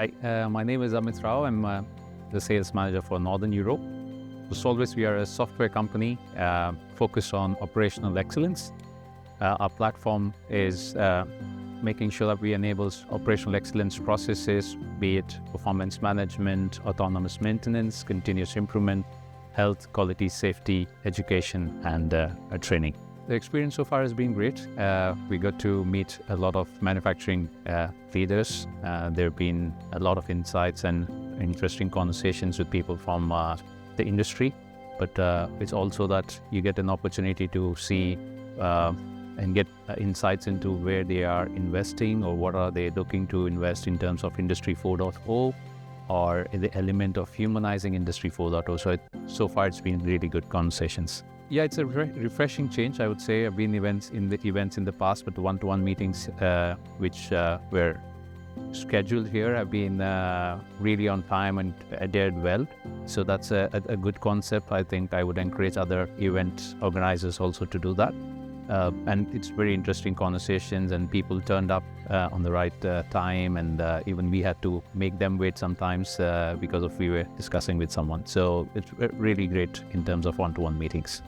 Hi, my name is Amit Rao. I'm the sales manager for Northern Europe. So Solvace, we are a software company focused on operational excellence. Our platform is making sure that we enable operational excellence processes, be it performance management, autonomous maintenance, continuous improvement, health, quality, safety, education, and training. The experience so far has been great. We got to meet a lot of manufacturing leaders. There have been a lot of insights and interesting conversations with people from the industry. But it's also that you get an opportunity to see and get insights into where they are investing or what are they looking to invest in terms of Industry 4.0 or the element of humanizing Industry 4.0. So far it's been really good conversations. Yeah, it's a refreshing change, I would say. I've been in the past, but the one-to-one meetings which were scheduled here have been really on time and adhered well. So that's a good concept. I think I would encourage other event organizers also to do that. And it's very interesting conversations, and people turned up on the right time, and even we had to make them wait sometimes because we were discussing with someone. So it's really great in terms of one-to-one meetings.